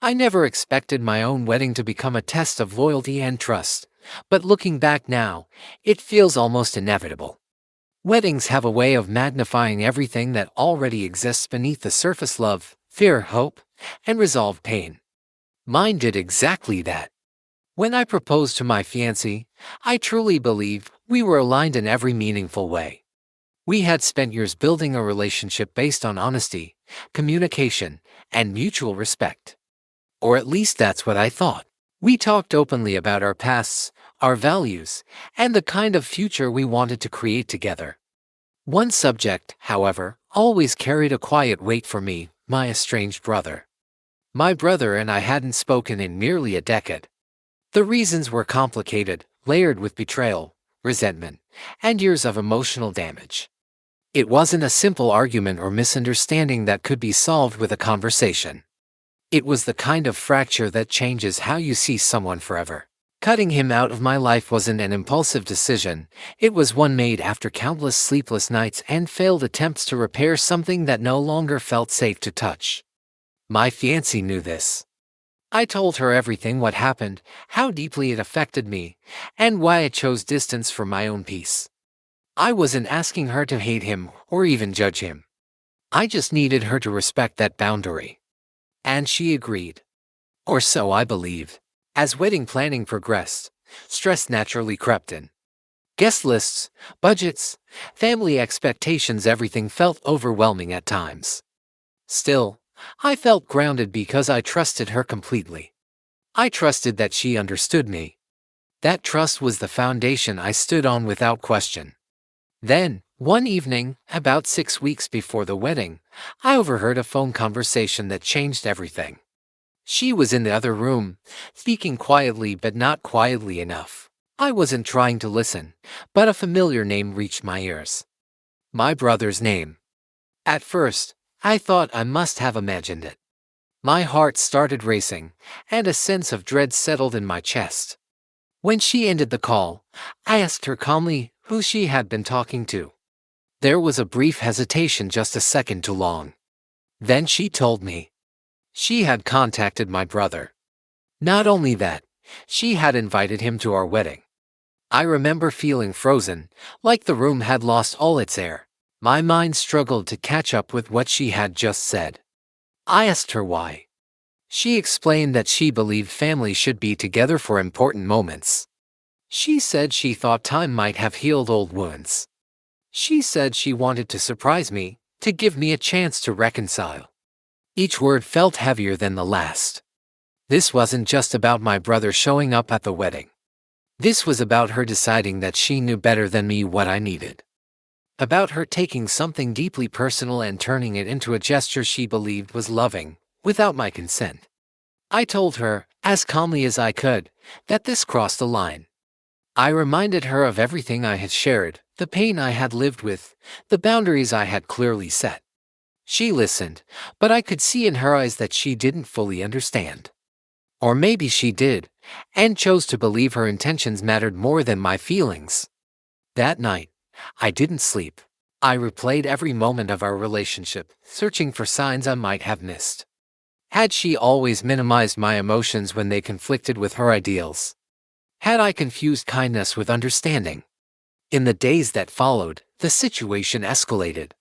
I never expected my own wedding to become a test of loyalty and trust, but looking back now, it feels almost inevitable. Weddings have a way of magnifying everything that already exists beneath the surface: love, fear, hope, and resolved pain. Mine did exactly that. When I proposed to my fiancée, I truly believed we were aligned in every meaningful way. We had spent years building a relationship based on honesty, communication, and mutual respect. Or at least that's what I thought. We talked openly about our pasts, our values, and the kind of future we wanted to create together. One subject, however, always carried a quiet weight for me: my estranged brother. My brother and I hadn't spoken in nearly a decade. The reasons were complicated, layered with betrayal, resentment, and years of emotional damage. It wasn't a simple argument or misunderstanding that could be solved with a conversation. It was the kind of fracture that changes how you see someone forever. Cutting him out of my life wasn't an impulsive decision. It was one made after countless sleepless nights and failed attempts to repair something that no longer felt safe to touch. My fiancée knew this. I told her everything: what happened, how deeply it affected me, and why I chose distance for my own peace. I wasn't asking her to hate him or even judge him. I just needed her to respect that boundary. And she agreed. Or so I believed. As wedding planning progressed, stress naturally crept in. Guest lists, budgets, family expectations — everything felt overwhelming at times. Still, I felt grounded because I trusted her completely. I trusted that she understood me. That trust was the foundation I stood on without question. Then, one evening, about 6 weeks before the wedding, I overheard a phone conversation that changed everything. She was in the other room, speaking quietly but not quietly enough. I wasn't trying to listen, but a familiar name reached my ears. My brother's name. At first, I thought I must have imagined it. My heart started racing, and a sense of dread settled in my chest. When she ended the call, I asked her calmly who she had been talking to. There was a brief hesitation, just a second too long. Then she told me. She had contacted my brother. Not only that, she had invited him to our wedding. I remember feeling frozen, like the room had lost all its air. My mind struggled to catch up with what she had just said. I asked her why. She explained that she believed family should be together for important moments. She said she thought time might have healed old wounds. She said she wanted to surprise me, to give me a chance to reconcile. Each word felt heavier than the last. This wasn't just about my brother showing up at the wedding. This was about her deciding that she knew better than me what I needed. About her taking something deeply personal and turning it into a gesture she believed was loving, without my consent. I told her, as calmly as I could, that this crossed a line. I reminded her of everything I had shared, the pain I had lived with, the boundaries I had clearly set. She listened, but I could see in her eyes that she didn't fully understand. Or maybe she did, and chose to believe her intentions mattered more than my feelings. That night, I didn't sleep. I replayed every moment of our relationship, searching for signs I might have missed. Had she always minimized my emotions when they conflicted with her ideals? Had I confused kindness with understanding? In the days that followed, the situation escalated.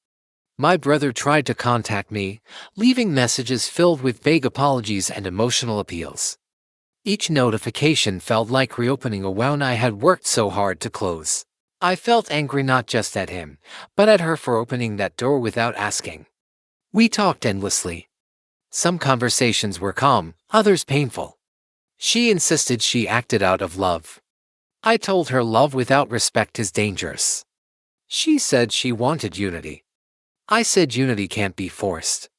My brother tried to contact me, leaving messages filled with vague apologies and emotional appeals. Each notification felt like reopening a wound I had worked so hard to close. I felt angry not just at him, but at her for opening that door without asking. We talked endlessly. Some conversations were calm, others painful. She insisted she acted out of love. I told her love without respect is dangerous. She said she wanted unity. I said unity can't be forced.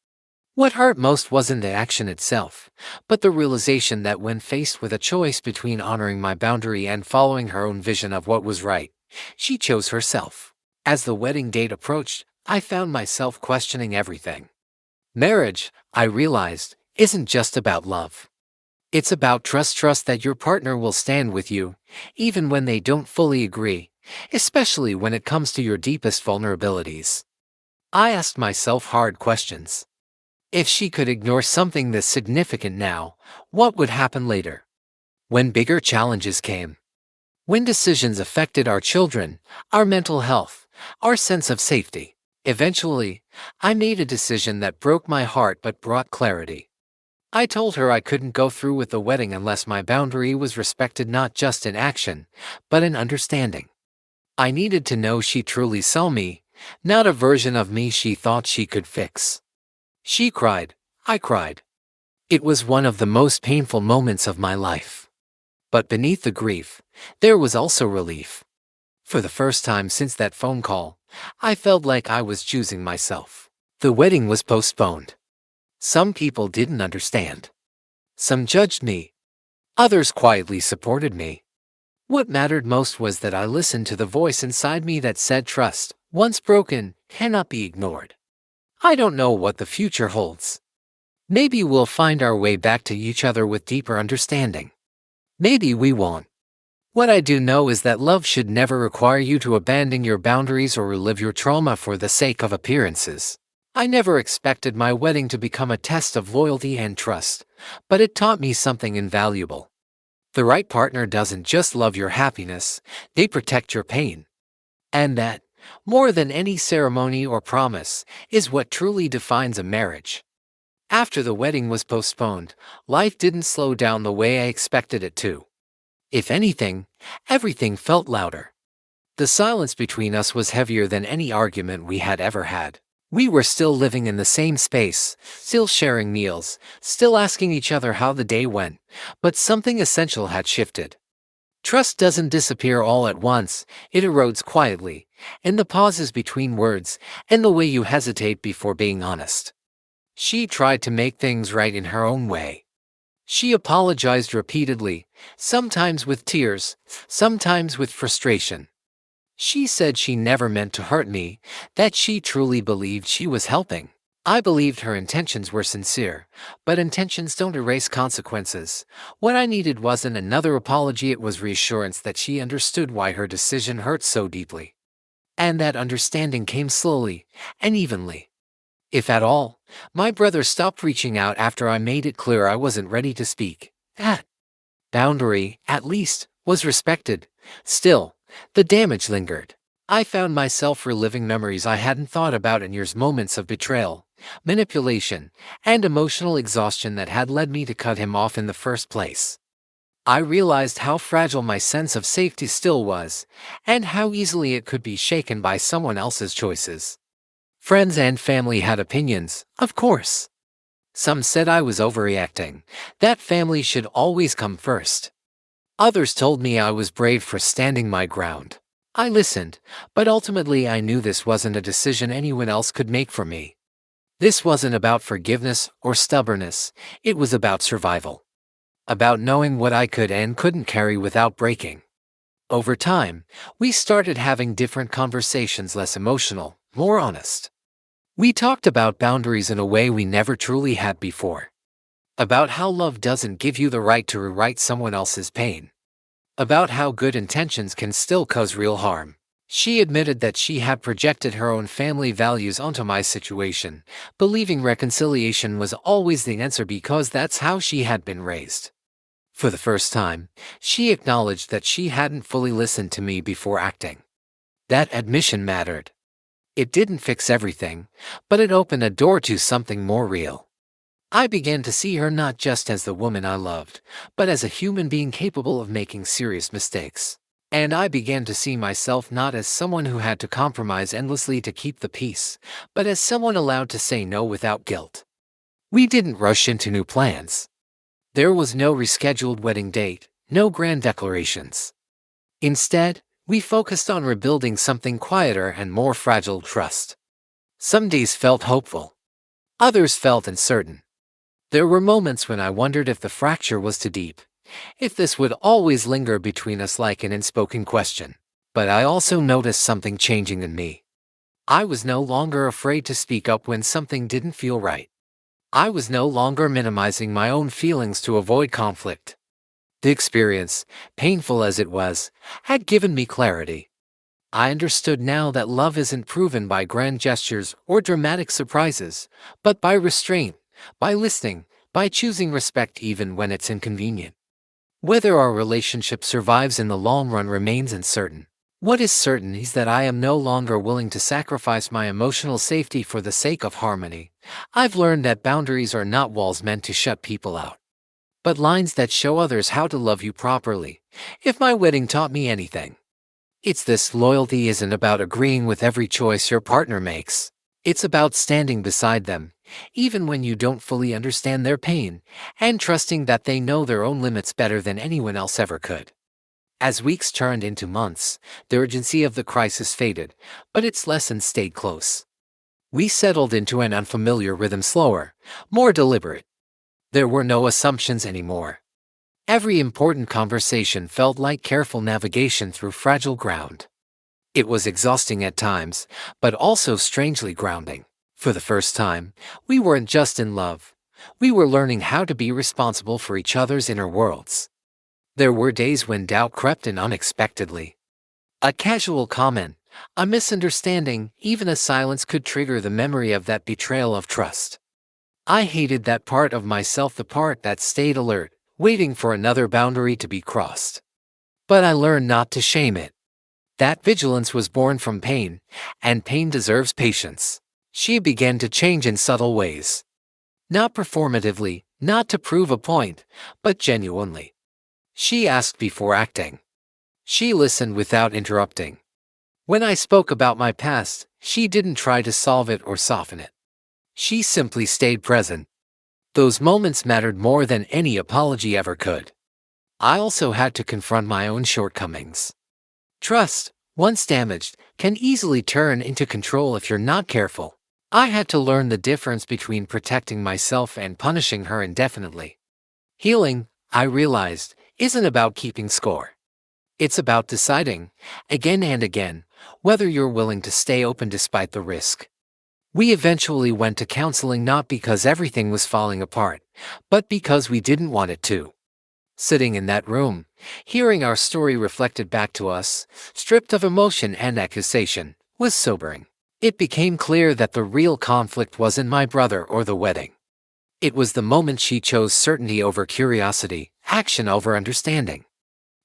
What hurt most wasn't the action itself, but the realization that when faced with a choice between honoring my boundary and following her own vision of what was right, she chose herself. As the wedding date approached, I found myself questioning everything. Marriage, I realized, isn't just about love. It's about trust that your partner will stand with you, even when they don't fully agree, especially when it comes to your deepest vulnerabilities. I asked myself hard questions. If she could ignore something this significant now, what would happen later? When bigger challenges came. When decisions affected our children, our mental health, our sense of safety. Eventually, I made a decision that broke my heart but brought clarity. I told her I couldn't go through with the wedding unless my boundary was respected not just in action, but in understanding. I needed to know she truly saw me, not a version of me she thought she could fix. She cried. I cried. It was one of the most painful moments of my life. But beneath the grief, there was also relief. For the first time since that phone call, I felt like I was choosing myself. The wedding was postponed. Some people didn't understand. Some judged me. Others quietly supported me. What mattered most was that I listened to the voice inside me that said trust, once broken, cannot be ignored. I don't know what the future holds. Maybe we'll find our way back to each other with deeper understanding. Maybe we won't. What I do know is that love should never require you to abandon your boundaries or relive your trauma for the sake of appearances. I never expected my wedding to become a test of loyalty and trust, but it taught me something invaluable. The right partner doesn't just love your happiness, they protect your pain. And that, more than any ceremony or promise, is what truly defines a marriage. After the wedding was postponed, life didn't slow down the way I expected it to. If anything, everything felt louder. The silence between us was heavier than any argument we had ever had. We were still living in the same space, still sharing meals, still asking each other how the day went, but something essential had shifted. Trust doesn't disappear all at once, it erodes quietly, in the pauses between words, and the way you hesitate before being honest. She tried to make things right in her own way. She apologized repeatedly, sometimes with tears, sometimes with frustration. She said she never meant to hurt me, that she truly believed she was helping. I believed her intentions were sincere, but intentions don't erase consequences. What I needed wasn't another apology, it was reassurance that she understood why her decision hurt so deeply. And that understanding came slowly and evenly. If at all, my brother stopped reaching out after I made it clear I wasn't ready to speak. That boundary, at least, was respected. Still, the damage lingered. I found myself reliving memories I hadn't thought about in years, moments of betrayal, manipulation, and emotional exhaustion that had led me to cut him off in the first place. I realized how fragile my sense of safety still was, and how easily it could be shaken by someone else's choices. Friends and family had opinions, of course. Some said I was overreacting, that family should always come first. Others told me I was brave for standing my ground. I listened, but ultimately I knew this wasn't a decision anyone else could make for me. This wasn't about forgiveness or stubbornness, it was about survival. About knowing what I could and couldn't carry without breaking. Over time, we started having different conversations, less emotional, more honest. We talked about boundaries in a way we never truly had before. About how love doesn't give you the right to rewrite someone else's pain. About how good intentions can still cause real harm. She admitted that she had projected her own family values onto my situation, believing reconciliation was always the answer because that's how she had been raised. For the first time, she acknowledged that she hadn't fully listened to me before acting. That admission mattered. It didn't fix everything, but it opened a door to something more real. I began to see her not just as the woman I loved, but as a human being capable of making serious mistakes. And I began to see myself not as someone who had to compromise endlessly to keep the peace, but as someone allowed to say no without guilt. We didn't rush into new plans. There was no rescheduled wedding date, no grand declarations. Instead, we focused on rebuilding something quieter and more fragile: trust. Some days felt hopeful. Others felt uncertain. There were moments when I wondered if the fracture was too deep, if this would always linger between us like an unspoken question. But I also noticed something changing in me. I was no longer afraid to speak up when something didn't feel right. I was no longer minimizing my own feelings to avoid conflict. The experience, painful as it was, had given me clarity. I understood now that love isn't proven by grand gestures or dramatic surprises, but by restraint, by listening, by choosing respect even when it's inconvenient. Whether our relationship survives in the long run remains uncertain. What is certain is that I am no longer willing to sacrifice my emotional safety for the sake of harmony. I've learned that boundaries are not walls meant to shut people out, but lines that show others how to love you properly. If my wedding taught me anything, it's this: loyalty isn't about agreeing with every choice your partner makes. It's about standing beside them, even when you don't fully understand their pain, and trusting that they know their own limits better than anyone else ever could. As weeks turned into months, the urgency of the crisis faded, but its lessons stayed close. We settled into an unfamiliar rhythm, slower, more deliberate. There were no assumptions anymore. Every important conversation felt like careful navigation through fragile ground. It was exhausting at times, but also strangely grounding. For the first time, we weren't just in love. We were learning how to be responsible for each other's inner worlds. There were days when doubt crept in unexpectedly. A casual comment, a misunderstanding, even a silence could trigger the memory of that betrayal of trust. I hated that part of myself, the part that stayed alert, waiting for another boundary to be crossed. But I learned not to shame it. That vigilance was born from pain, and pain deserves patience. She began to change in subtle ways. Not performatively, not to prove a point, but genuinely. She asked before acting. She listened without interrupting. When I spoke about my past, she didn't try to solve it or soften it. She simply stayed present. Those moments mattered more than any apology ever could. I also had to confront my own shortcomings. Trust, once damaged, can easily turn into control if you're not careful. I had to learn the difference between protecting myself and punishing her indefinitely. Healing, I realized, isn't about keeping score. It's about deciding, again and again, whether you're willing to stay open despite the risk. We eventually went to counseling, not because everything was falling apart, but because we didn't want it to. Sitting in that room, hearing our story reflected back to us, stripped of emotion and accusation, was sobering. It became clear that the real conflict wasn't my brother or the wedding. It was the moment she chose certainty over curiosity, action over understanding.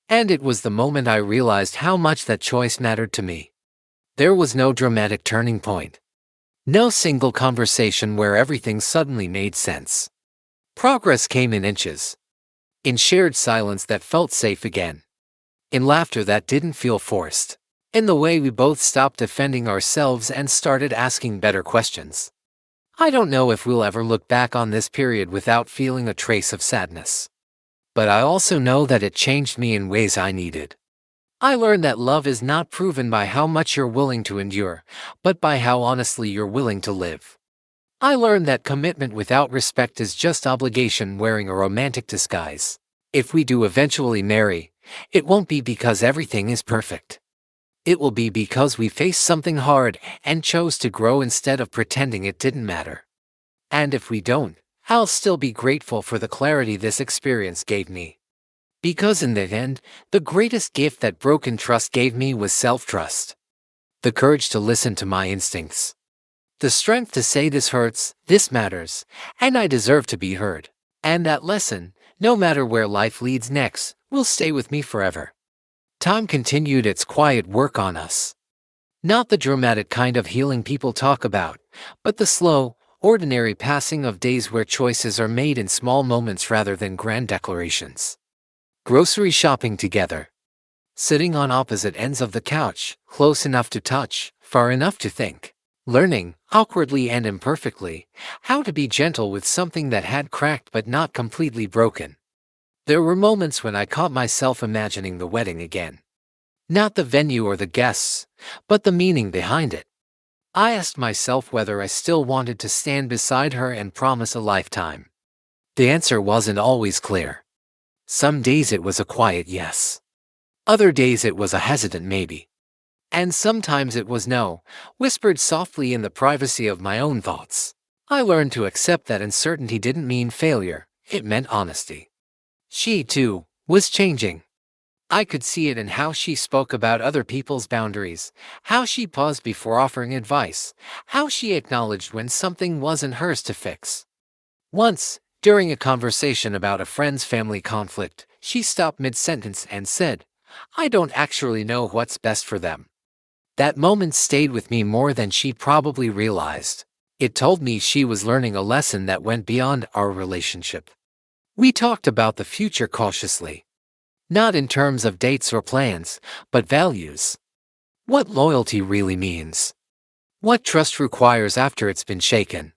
And it was the moment I realized how much that choice mattered to me. There was no dramatic turning point. No single conversation where everything suddenly made sense. Progress came in inches. In shared silence that felt safe again. In laughter that didn't feel forced. In the way we both stopped defending ourselves and started asking better questions. I don't know if we'll ever look back on this period without feeling a trace of sadness. But I also know that it changed me in ways I needed. I learned that love is not proven by how much you're willing to endure, but by how honestly you're willing to live. I learned that commitment without respect is just obligation wearing a romantic disguise. If we do eventually marry, it won't be because everything is perfect. It will be because we faced something hard and chose to grow instead of pretending it didn't matter. And if we don't, I'll still be grateful for the clarity this experience gave me. Because in the end, the greatest gift that broken trust gave me was self-trust. The courage to listen to my instincts. The strength to say this hurts, this matters, and I deserve to be heard. And that lesson, no matter where life leads next, will stay with me forever. Time continued its quiet work on us. Not the dramatic kind of healing people talk about, but the slow, ordinary passing of days where choices are made in small moments rather than grand declarations. Grocery shopping together. Sitting on opposite ends of the couch, close enough to touch, far enough to think. Learning, awkwardly and imperfectly, how to be gentle with something that had cracked but not completely broken. There were moments when I caught myself imagining the wedding again. Not the venue or the guests, but the meaning behind it. I asked myself whether I still wanted to stand beside her and promise a lifetime. The answer wasn't always clear. Some days it was a quiet yes. Other days it was a hesitant maybe. And sometimes it was no, whispered softly in the privacy of my own thoughts. I learned to accept that uncertainty didn't mean failure, it meant honesty. She, too, was changing. I could see it in how she spoke about other people's boundaries, how she paused before offering advice, how she acknowledged when something wasn't hers to fix. Once, during a conversation about a friend's family conflict, she stopped mid-sentence and said, "I don't actually know what's best for them." That moment stayed with me more than she probably realized. It told me she was learning a lesson that went beyond our relationship. We talked about the future cautiously. Not in terms of dates or plans, but values. What loyalty really means. What trust requires after it's been shaken.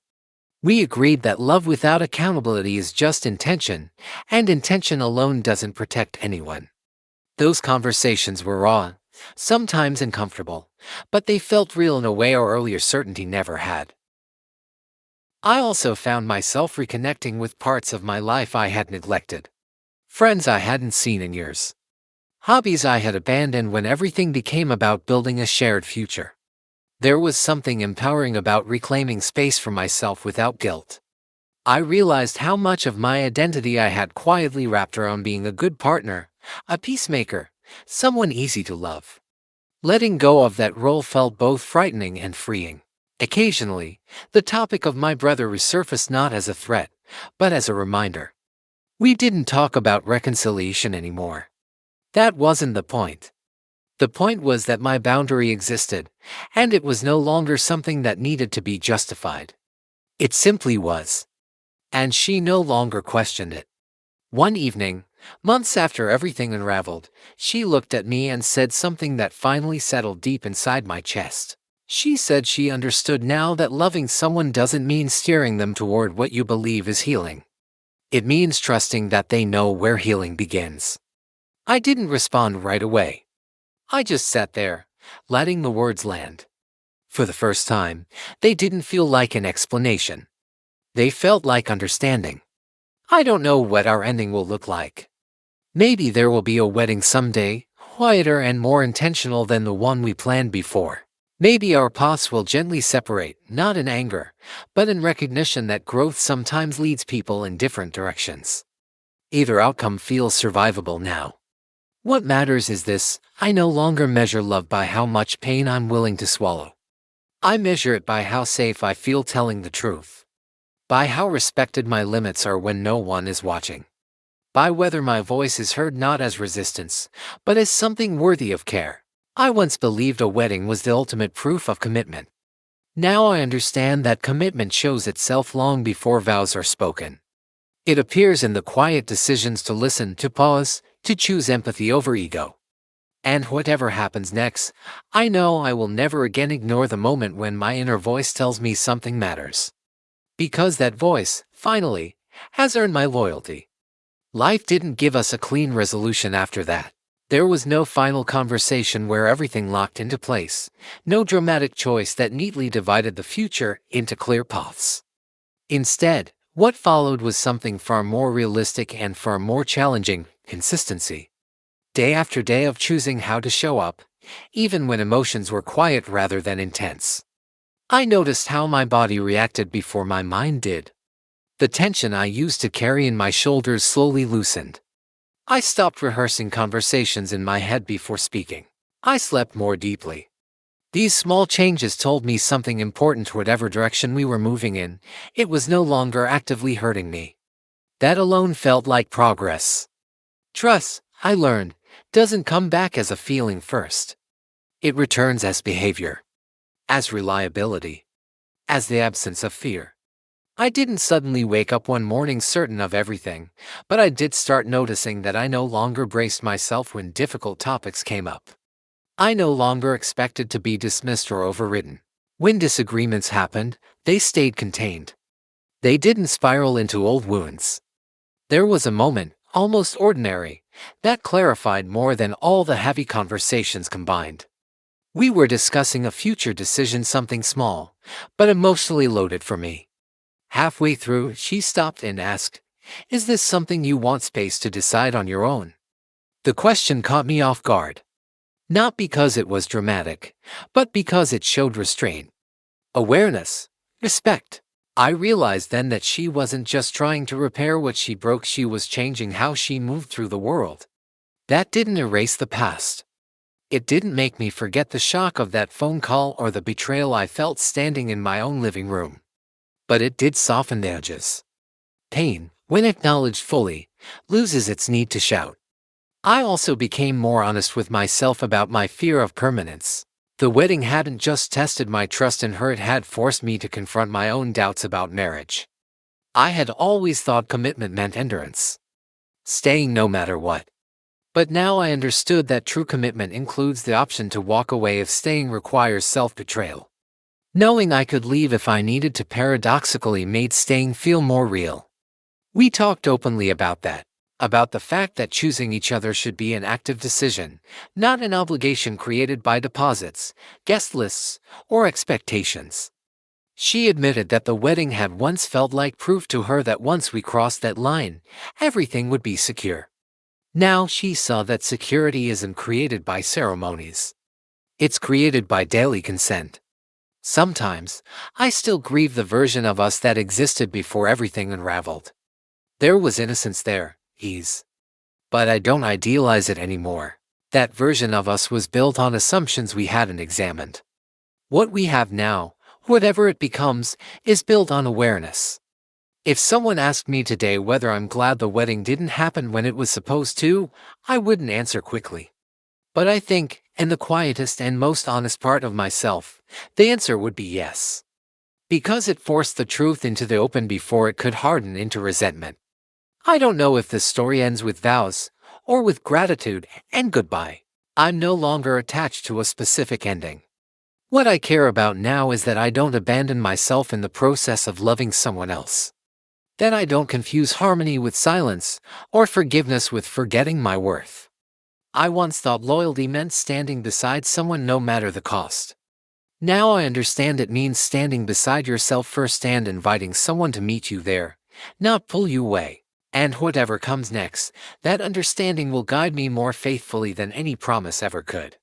We agreed that love without accountability is just intention, and intention alone doesn't protect anyone. Those conversations were raw, sometimes uncomfortable, but they felt real in a way our earlier certainty never had. I also found myself reconnecting with parts of my life I had neglected. Friends I hadn't seen in years. Hobbies I had abandoned when everything became about building a shared future. There was something empowering about reclaiming space for myself without guilt. I realized how much of my identity I had quietly wrapped around being a good partner, a peacemaker, someone easy to love. Letting go of that role felt both frightening and freeing. Occasionally, the topic of my brother resurfaced not as a threat, but as a reminder. We didn't talk about reconciliation anymore. That wasn't the point. The point was that my boundary existed, and it was no longer something that needed to be justified. It simply was. And she no longer questioned it. One evening, months after everything unraveled, she looked at me and said something that finally settled deep inside my chest. She said she understood now that loving someone doesn't mean steering them toward what you believe is healing. It means trusting that they know where healing begins. I didn't respond right away. I just sat there, letting the words land. For the first time, they didn't feel like an explanation. They felt like understanding. I don't know what our ending will look like. Maybe there will be a wedding someday, quieter and more intentional than the one we planned before. Maybe our paths will gently separate, not in anger, but in recognition that growth sometimes leads people in different directions. Either outcome feels survivable now. What matters is this: I no longer measure love by how much pain I'm willing to swallow. I measure it by how safe I feel telling the truth. By how respected my limits are when no one is watching. By whether my voice is heard not as resistance, but as something worthy of care. I once believed a wedding was the ultimate proof of commitment. Now I understand that commitment shows itself long before vows are spoken. It appears in the quiet decisions to listen, to pause, to choose empathy over ego. And whatever happens next, I know I will never again ignore the moment when my inner voice tells me something matters. Because that voice, finally, has earned my loyalty. Life didn't give us a clean resolution after that. There was no final conversation where everything locked into place, no dramatic choice that neatly divided the future into clear paths. Instead, what followed was something far more realistic and far more challenging: consistency. Day after day of choosing how to show up, even when emotions were quiet rather than intense. I noticed how my body reacted before my mind did. The tension I used to carry in my shoulders slowly loosened. I stopped rehearsing conversations in my head before speaking. I slept more deeply. These small changes told me something important: whatever direction we were moving in, it was no longer actively hurting me. That alone felt like progress. Trust, I learned, doesn't come back as a feeling first. It returns as behavior, as reliability, as the absence of fear. I didn't suddenly wake up one morning certain of everything, but I did start noticing that I no longer braced myself when difficult topics came up. I no longer expected to be dismissed or overridden. When disagreements happened, they stayed contained. They didn't spiral into old wounds. There was a moment, almost ordinary, that clarified more than all the heavy conversations combined. We were discussing a future decision, something small, but emotionally loaded for me. Halfway through, she stopped and asked, "Is this something you want space to decide on your own?" The question caught me off guard. Not because it was dramatic, but because it showed restraint, awareness, respect. I realized then that she wasn't just trying to repair what she broke, she was changing how she moved through the world. That didn't erase the past. It didn't make me forget the shock of that phone call or the betrayal I felt standing in my own living room. But it did soften the edges. Pain, when acknowledged fully, loses its need to shout. I also became more honest with myself about my fear of permanence. The wedding hadn't just tested my trust in her, it had forced me to confront my own doubts about marriage. I had always thought commitment meant endurance, staying no matter what. But now I understood that true commitment includes the option to walk away if staying requires self-betrayal. Knowing I could leave if I needed to paradoxically made staying feel more real. We talked openly about that, about the fact that choosing each other should be an active decision, not an obligation created by deposits, guest lists, or expectations. She admitted that the wedding had once felt like proof to her that once we crossed that line, everything would be secure. Now she saw that security isn't created by ceremonies. It's created by daily consent. Sometimes, I still grieve the version of us that existed before everything unraveled. There was innocence there, ease. But I don't idealize it anymore. That version of us was built on assumptions we hadn't examined. What we have now, whatever it becomes, is built on awareness. If someone asked me today whether I'm glad the wedding didn't happen when it was supposed to, I wouldn't answer quickly. But I think, in the quietest and most honest part of myself, the answer would be yes. Because it forced the truth into the open before it could harden into resentment. I don't know if this story ends with vows, or with gratitude and goodbye. I'm no longer attached to a specific ending. What I care about now is that I don't abandon myself in the process of loving someone else. That I don't confuse harmony with silence, or forgiveness with forgetting my worth. I once thought loyalty meant standing beside someone no matter the cost. Now I understand it means standing beside yourself first and inviting someone to meet you there, not pull you away. And whatever comes next, that understanding will guide me more faithfully than any promise ever could.